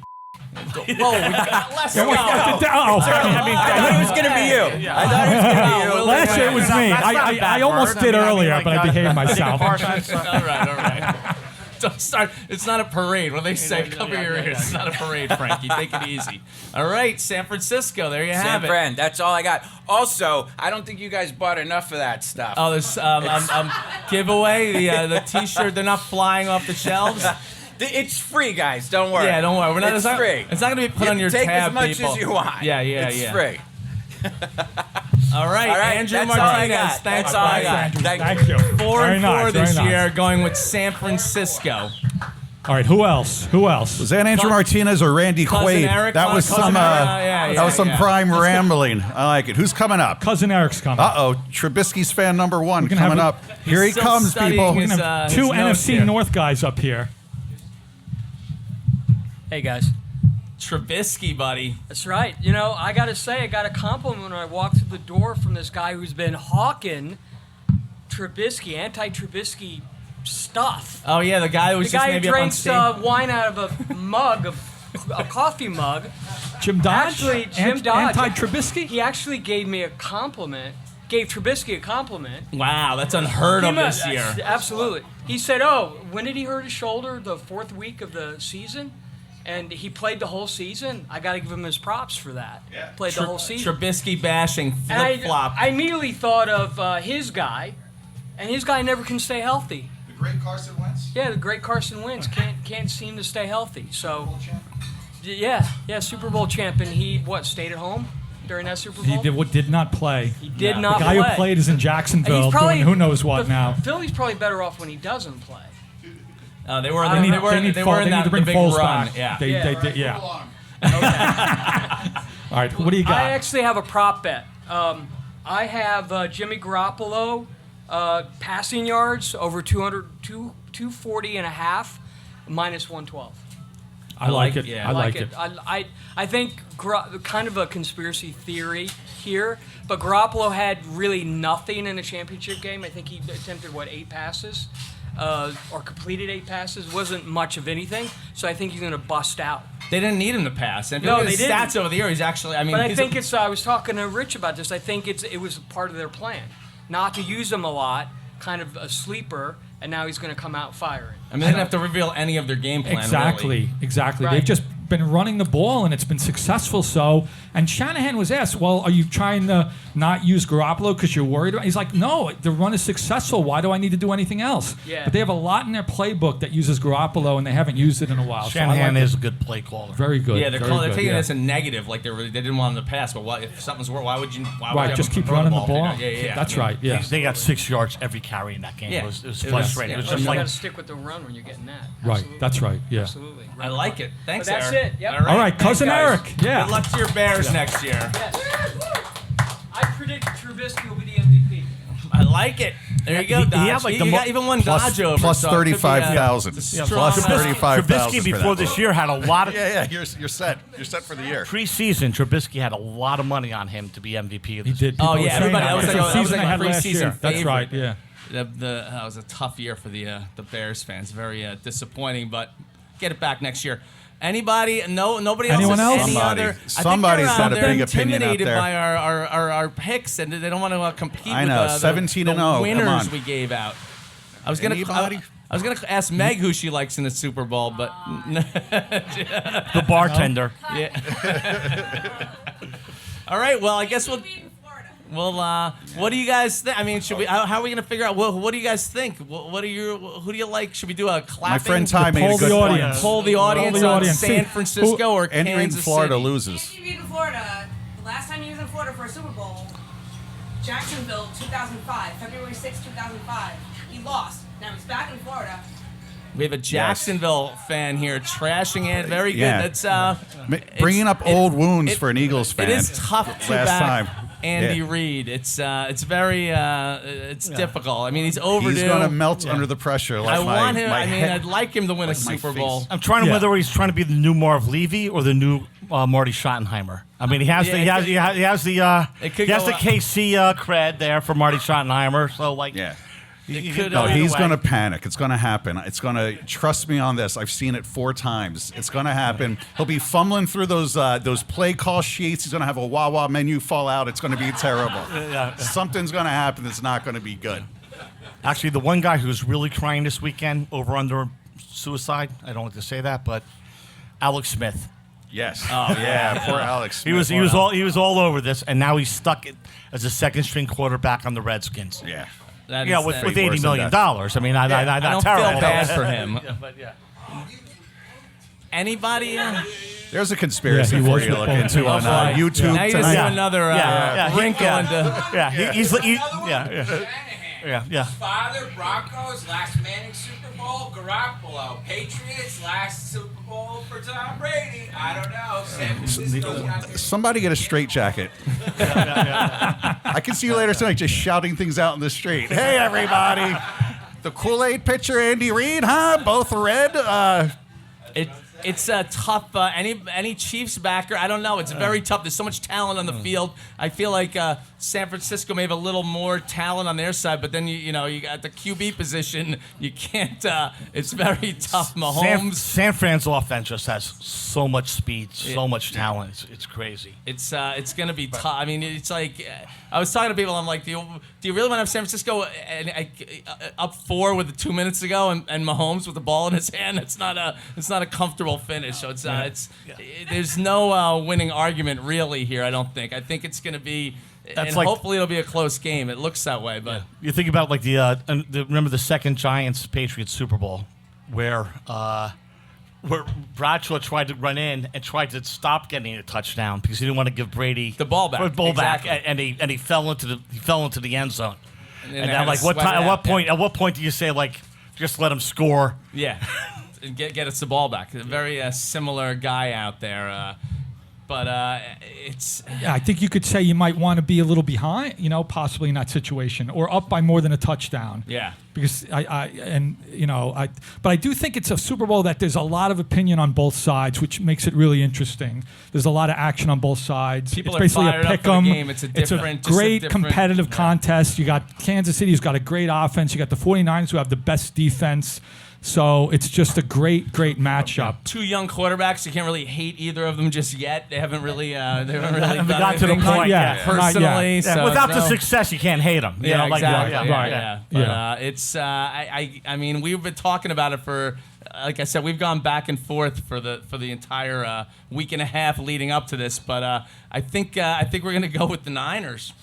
Whoa, we got less Oh, to go. I thought it was going to be you. I thought it was going to be you. Well, Last year it was me. That's not a I bad almost word. did I mean, earlier, like, but I behaved myself. All right. Don't start. It's not a parade. What do they say? Cover your ears. It's not a parade, Frankie. Take it easy. All right, San Francisco. There you San have it. Fran, that's all I got. Also, I don't think you guys bought enough of that stuff. Oh, this giveaway, the T-shirt. They're not flying off the shelves. It's free, guys. Don't worry. Yeah, don't worry. We're not, It's free. It's not going to be put on your Take tab, as much people. as you want. Yeah, It's free. All right, All right, Andrew that's all I Martinez. got. Thanks, That's all I buddy. got. Andrew, Thank thank you. 4-4 this Very nice. year, going with San Francisco. All right, who else? Was that Andrew Martinez or Randy Cousin Quaid? Eric, That was Cousin some Eric, that was some yeah. prime rambling. I like it. Who's coming up? Cousin Eric's coming. Uh-oh, Trubisky's fan number 1 gonna coming have up. Here he still comes, studying people. his, We're gonna have his two notes NFC here. North guys up here. Hey guys, Trubisky, buddy. that's right. You know, I gotta say, I got a compliment when I walked through the door from this guy who's been hawking Trubisky, anti-Trubisky stuff. Oh, yeah, the guy who was The just guy who maybe up on drinks stage. wine out of a mug, a coffee mug. Jim Dodge? Actually, Jim Dodge. Anti-Trubisky? He actually gave me a compliment. Gave Trubisky a compliment. Wow, that's unheard of this year. Absolutely. He said, "Oh, when did he hurt his shoulder? The 4th week of the season." And he played the whole season. I got to give him his props for that. Yeah. Played the whole season. Trubisky bashing, And flip-flop. I immediately thought of his guy, and his guy never can stay healthy. The great Carson Wentz. Yeah, the great Carson Wentz can't seem to stay healthy. So, yeah, Super Bowl champ, and he stayed at home during that Super Bowl. He did not play. He did No. not The guy play. who played is in And Jacksonville he's probably doing who knows what now. Philly's probably better off when he doesn't play. They were They in need- the, They need they were in that to bring the big Foles run. back. Yeah. Yeah. All right, what do you got? I actually have a prop bet. I have Jimmy Garoppolo passing yards over 240 and a half, minus 112. I like it. yeah. I like it. I think kind of a conspiracy theory here, but Garoppolo had really nothing in a championship game. I think he attempted 8 passes, or completed 8 passes. Wasn't much of anything. So I think he's going to bust out. They didn't need him to pass. And if you No, look at they his didn't. stats over the year, he's actually, I mean, But I he's think it's. I was talking to Rich about this. I think it was part of their plan, not to use him a lot, kind of a sleeper, and now he's going to come out firing. I mean, they didn't have to reveal any of their game plan. Exactly. Right. They've just been running the ball, and it's been successful. So, and Shanahan was asked, "Well, are you trying to not use Garoppolo because you're worried about?" He's like, "No, the run is successful. Why do I need to do anything else?" Yeah. But they have a lot in their playbook that uses Garoppolo, and they hahaven't used it in a while. Shanahan so I like is it. a good play caller. Very good. Yeah, they're very taking good, this a negative, like they didn't want him to pass. But what, if something's wrong, why would you? Why would Right, you just have him keep throw running the if ball. you're not- Yeah. That's I mean, right. Yeah. They got 6 yards every carry in that game. Yeah. It was It was- frustrating. yeah. It was You just got like to stick with the run when you're getting that. Right. Absolutely. That's right. Yeah. Absolutely. I like it. Thanks, But that's Eric. it, yep. All right, All right, Cousin thanks, Eric. guys. Yeah. Good luck to your Bears next year. I predict Trubisky will be the MVP. I like it. There you go, Dodge. he had, like, the you mo- got even one Plus- Dodge over. plus so it could be, 35,000. it's a Yeah, strong, plus 35,000 Trubisky for before that this year had a lot of Yeah, you're set. You're set for the year. preseason. Trubisky had a lot of money on him to be MVP of He this. did. Oh, People yeah, were saying everybody- that. that was It's like- the that was season like they had a last preseason year. That's favorite. right. Yeah. That was a tough year for the Bears fans. Very disappointing, but get it back next year. Anybody? No, nobody else. Anyone has else? Any Somebody. other? Somebody's got a they're big opinion out intimidated there. by our picks, and they don't want to compete. I know, with 17 the and 0, come winners on. we gave out. I was gonna Anybody? I was gonna ask Meg who she likes in the Super Bowl, but The bartender. all right. Well, I guess we'll. What do you guys think? I mean, should we? How are we gonna figure out? What do you guys think? What are your? Who do you like? Should we do a clapping? My friend Ty made Poll a good the point. audience. Poll the audience the on audience. San See, Francisco or Any in Kansas Florida City. loses. Andy Reid in Florida, the last time he was in Florida for a Super Bowl, Jacksonville, 2005, February 6, 2005. He lost. Now he's back in Florida. We have a Jacksonville fan here trashing it. Very good. Yeah. That's Bringing up old wounds for an Eagles fan. It is tough to Last back time. Andy Yeah. Reid. It's very difficult. I mean, he's overdue. He's going to melt under the pressure. Like I want him. my I mean, head- I'd like him to win a my Super face. Bowl. I'm trying to Yeah. whether he's trying to be the new Marv Levy or the new Marty Schottenheimer. I mean, he has Yeah, the it could he has go the up. KC cred there for Marty Schottenheimer. So like, Yeah. you could, No, Either he's way. going to panic. It's going to happen. It's going to trust me on this. I've seen it 4 times. It's going to happen. He'll be fumbling through those play call sheets. He's going to have a Wawa menu fall out. It's going to be terrible. Something's going to happen that's not going to be good. Actually, the one guy who's really crying this weekend over under suicide. I don't like to say that, but Alex Smith. Yes. Oh yeah. Poor Alex. He was Smith. he was all over this, and now he's stuck as a second string quarterback on the Redskins. Yeah. That Yeah, is- with that- worse $80 than million. that. I mean, not I don't terrible. feel bad for him. But yeah. Anybody? There's a conspiracy Yeah, he for was you to with look both. into on boy. YouTube Now you just tonight. do another wrinkle into. Yeah, yeah. Father, Broncos, last Manning Super Bowl, Garoppolo, Patriots, last Super Bowl for Tom Brady. I don't know. San Francisco's not there. Somebody get a straight jacket. I can see you later tonight just shouting things out in the street. Hey, everybody. The Kool-Aid pitcher, Andy Reid, huh? Both red. It's a tough. Any Chiefs backer, I don't know. It's very tough. There's so much talent on the field. I feel like San Francisco may have a little more talent on their side, but then you got the QB position. You can't. It's very tough. Mahomes. San Fran's offense just has so much speed, so much talent. It's crazy. It's gonna be tough. I mean, it's like I was talking to people. I'm like, do you really want to have San Francisco up 4 with 2 minutes to go and Mahomes with the ball in his hand? It's not a comfortable finish. So there's no winning argument really here. I don't think. I think it's gonna be. And hopefully it'll be a close game. It looks that way, but you think about like remember the second Giants Patriots Super Bowl where Bradshaw tried to run in and tried to stop getting a touchdown because he didn't want to give Brady the ball back. Back, and he fell into the end zone. And then like at what point do you say like just let him score? Yeah, and get us the ball back. A very similar guy out there. But it's. Yeah, I think you could say you might want to be a little behind, possibly in that situation, or up by more than a touchdown. Yeah. Because but I do think it's a Super Bowl that there's a lot of opinion on both sides, which makes it really interesting. There's a lot of action on both sides. People it's are basically fired a up pick for the 'em. game. It's a great competitive contest. You got Kansas City, who's got a great offense. You got the 49ers, who have the best defense. So it's just a great matchup. 2 young quarterbacks. You can't really hate either of them just yet. They haven't really done got to the anything point yet. personally. Not yet. So without the success, you can't hate them. Yeah, exactly. Right. But it's. I mean, we've been talking about it for. Like I said, we've gone back and forth for the entire week and a half leading up to this. But I think we're gonna go with the Niners.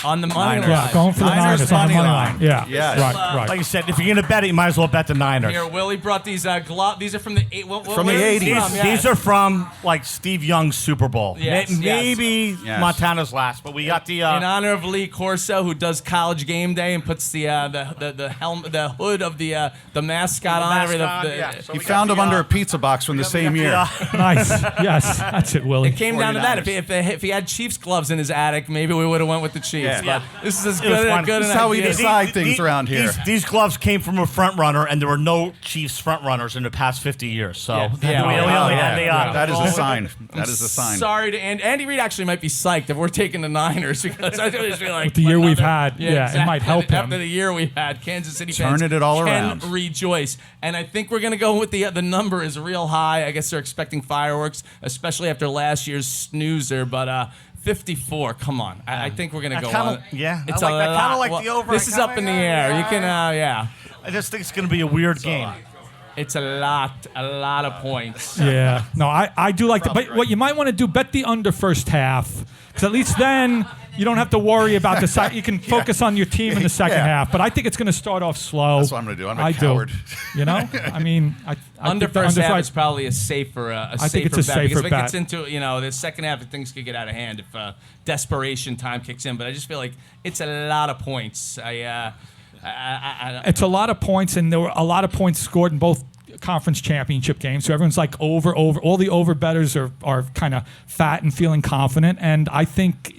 On the money line. Yeah, going for the Niners on the money line. Yeah. Yes. Right. Like you said, if you're gonna bet it, you might as well bet the Niners. Here, Willie brought these gloves. These are from the From the 80s. These are from like Steve Young's Super Bowl. Yes, Maybe yes. Montana's last, but we got the in honor of Lee Corso, who does College Game Day and puts the helmet, the hood of the mascot on. So He we found got him under a pizza box from the same year. Nice. Yes. That's it, Willie. It came down to that. 49ers. If he had Chiefs gloves in his attic, maybe we would have went with the Chiefs. Yeah. But this is as It was fun. good This an is how we idea. decide things around here. These gloves came from a front runner, and there were no Chiefs front runners in the past 50 years. So Yeah. we Yeah. only had the That is a sign. That is a sign. Sorry to Andy Reid actually might be psyched if we're taking the Niners because I just feel like With the year we've had, exactly. it might help him. After the year we've had, Kansas City Turning fans it all can around. rejoice, and I think we're gonna go with the number is real high. I guess they're expecting fireworks, especially after last year's snoozer, but. 54. Come on, I think we're gonna go on. Yeah, It's I kind lot. of like Well, the over. This is up in the air. You can, yeah. I just think it's going to be a weird game. It's a lot of points. Yeah. No, I do like but what you might want to do, bet the under first half. Because at least then you don't have to worry about the second. You can focus on your team in the second half. But I think it's going to start off slow. That's what I'm going to do. I'm a coward. I mean, I Under think the first half right- is probably a safer think it's a bet safer because if it bet. gets into the second half, things could get out of hand if desperation time kicks in. But I just feel like it's a lot of points. It's a lot of points, and there were a lot of points scored in both conference championship games. So everyone's like over. All the over bettors are kind of fat and feeling confident. And I think,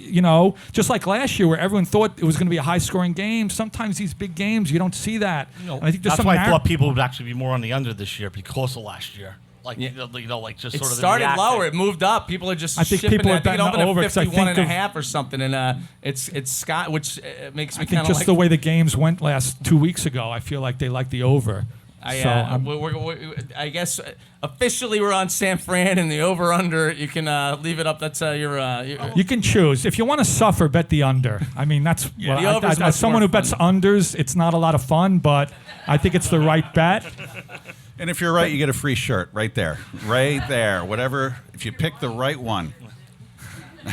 just like last year where everyone thought it was going to be a high-scoring game, sometimes these big games, you don't see that. And I think there's That's some why I thought people would actually be more on the under this year because of last year. Like, Yeah. like just It sort of started the lower. It moved up. People are just I think shipping people it. are I think it betting opened over at 'cause I 51 think and a of- half or something. And it's Scott, which makes me I think kind of just like the way the games went last 2 weeks ago, I feel like they like the over. I guess officially we're on San Fran and the over/under. You can leave it up. That's your. You can choose. If you want to suffer, bet the under. I mean, that's Yeah, what the over's much as someone more who bets fun. unders, it's not a lot of fun, but I think it's the right bet. And if you're right, you get a free shirt right there. Right there. Whatever. If you pick the right one.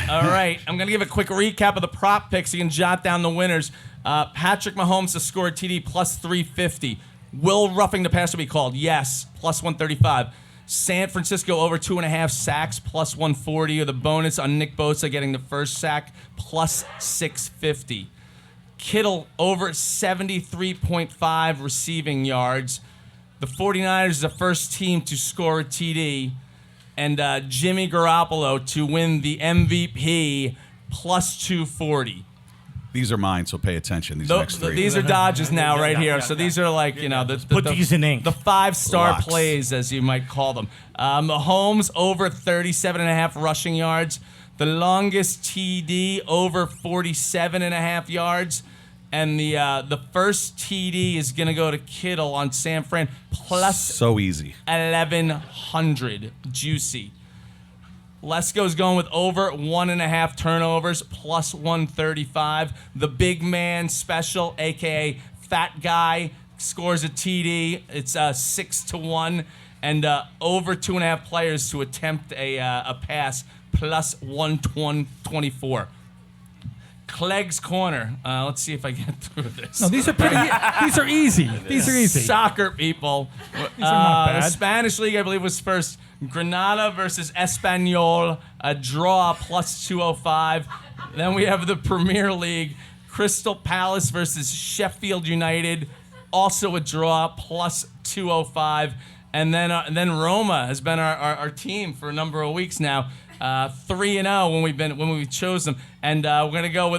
All right, I'm gonna give a quick recap of the prop picks. You can jot down the winners. Patrick Mahomes to score a TD plus 350. Will roughing the passer be called? Yes, plus 135. San Francisco over 2.5 sacks plus 140, or the bonus on Nick Bosa getting the first sack plus 650. Kittle over 73.5 receiving yards. The 49ers is the first team to score a TD. And Jimmy Garoppolo to win the MVP plus 240. These are mine, so pay attention. These next three. These are Dodges now right here. So these are like, Put these in ink. The 5-star Locks. plays, as you might call them. Mahomes over 37.5 rushing yards. The longest TD over 47.5 yards. And the first TD is going to go to Kittle on San Fran plus So easy. 1,100. Juicy. Lesko's going with over 1.5 turnovers plus 135. The big man special, a.k.a. Fat Guy, scores a TD. It's 6-1. And over 2.5 players to attempt a pass plus 124. Clegg's Corner. Let's see if I get through this. No, these are pretty. These are easy. These are easy. Soccer people. These are not bad. The Spanish League, I believe, was first. Granada versus Espanyol, a draw plus 205. Then we have the Premier League, Crystal Palace versus Sheffield United, also a draw plus 205. And then Roma has been our team for a number of weeks now. 3-0 when we chose them, and we're gonna go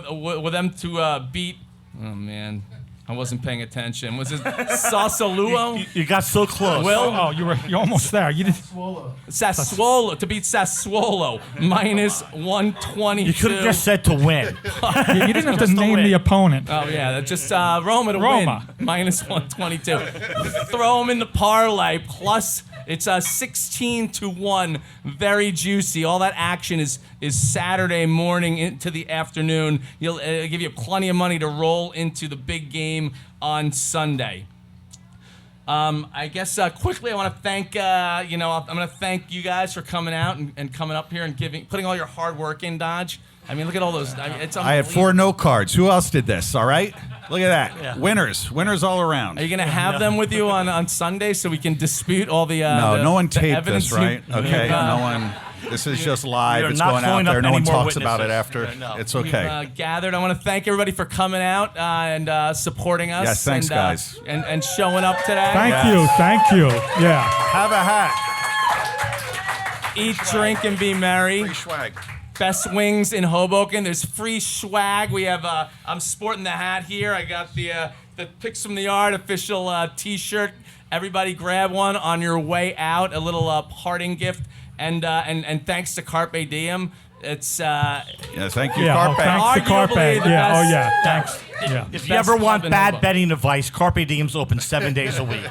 with them to beat. Oh man, I wasn't paying attention. Was it Sassuolo? You got so close. Will Oh, you're almost there. You did. Sassuolo to beat Sassuolo minus 122. You could have just said to win. You didn't have to Just to name win. the opponent. Oh yeah, that's just Roma to Roma. win minus 122. Throw them in the parlay plus. It's 16-1, very juicy. All that action is Saturday morning into the afternoon. It'll give you plenty of money to roll into the big game on Sunday. I guess quickly I want to thank I'm going to thank you guys for coming out and coming up here and putting all your hard work in, Dodge. I mean, look at all those. It's I had 4 note cards. Who else did this? All right. Look at that. Yeah. Winners all around. Are you going to have them with you on Sunday so we can dispute all the No one the taped evidence this, right? you- Okay, no one. This is just live. You're It's not going out pulling up there. No any one more talks about it witnesses. after. No. It's okay. gathered. I want to thank everybody for coming out and supporting us. Yes, thanks, and, guys. And showing up today. Thank you. Yeah. Have a hat. Eat, drink, and be merry. Free swag. Best wings in Hoboken. There's free swag. We have. I'm sporting the hat here. I got the Picks from the Yard official T-shirt. Everybody grab one on your way out. A little parting gift. And thanks to Carpe Diem. It's Yeah, thank you, Yeah. Carpe. Thanks to Carpe. Arguably the Yeah. Oh best- yeah. Thanks. Yeah. If you Best ever club want in bad Hoboken. betting advice, Carpe Diem's open 7 days a week.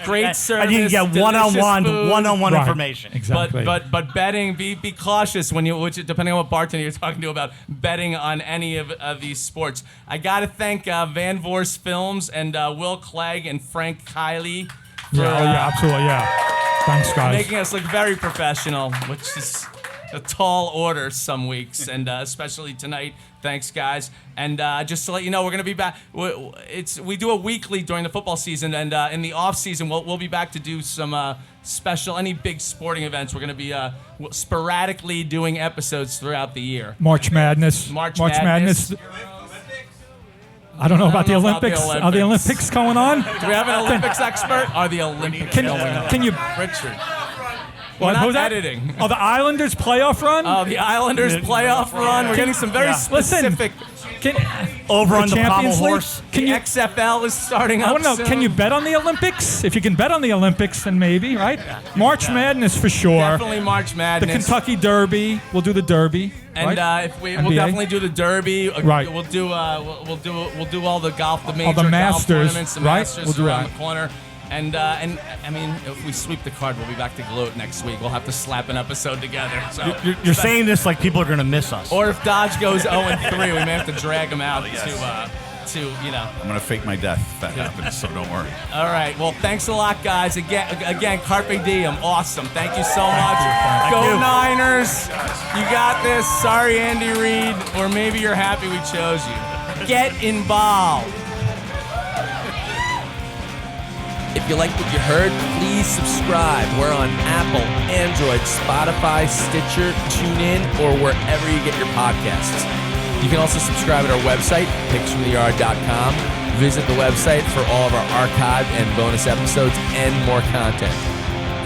great service. And you can get delicious food. one-on-one Right. information. Exactly. But betting, be cautious when depending on what bartender you're talking to about betting on any of these sports. I got to thank Van Voorst Films and Will Clegg and Frank Kiley for Yeah. Oh yeah. Absolutely. Yeah. Thanks, guys. making us look very professional, which is a tall order some weeks, and especially tonight. Thanks, guys. And just to let you know, we're going to be back. We do a weekly during the football season, and in the off season, we'll be back to do some special, any big sporting events. We're going to be sporadically doing episodes throughout the year. March Madness. March Madness. I don't know about the know about the Olympics. Are the Olympics. Olympics going on? Do we have an Olympics expert? Are the Olympics going on? Can you? Richard. What, We're not who's that? editing. Oh, the Islanders playoff run. The Islanders playoff run. We're getting some very specific. Can, Over on the pommel Champions League? horse. Can you? XFL is starting I up want to know. soon. Can you bet on the Olympics? If you can bet on the Olympics, then maybe, right? March Madness for sure. Definitely March The Madness. Kentucky Derby. We'll do the Derby. And right? if we'll NBA? definitely do the Derby. Right. We'll do all the golf, the major the golf Masters, tournaments, the right? Masters We'll do around that. the corner. And I mean, if we sweep the card, we'll be back to gloat next week. We'll have to slap an episode together. So. You're saying this like people are going to miss us. Or if Dodge goes 0-3, we may have to drag him out to I'm going to fake my death if that happens, so don't worry. All right. Well, thanks a lot, guys. Again, Carpe Diem. Awesome. Thank you so much. Go you. Niners. You got this. Sorry, Andy Reid. Or maybe you're happy we chose you. Get involved. If you like what you heard, please subscribe. We're on Apple, Android, Spotify, Stitcher, TuneIn, or wherever you get your podcasts. You can also subscribe at our website, picksfromtheyard.com. Visit the website for all of our archive and bonus episodes and more content.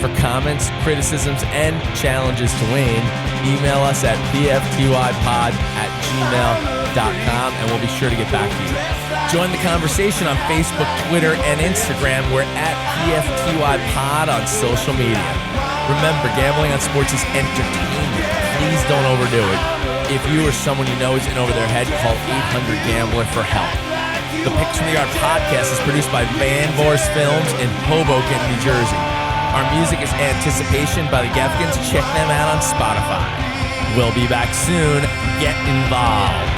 For comments, criticisms, and challenges to Wayne, email us at pftypod@gmail.com, and we'll be sure to get back to you. Join the conversation on Facebook, Twitter, and Instagram. We're at pftypod on social media. Remember, gambling on sports is entertainment. Please don't overdo it. If you or someone you know is in over their head, call 800-GAMBLER for help. The Picks from the Yard podcast is produced by Van Voors Films in Hoboken, New Jersey. Our music is Anticipation by the Gefkins. Check them out on Spotify. We'll be back soon. Get involved.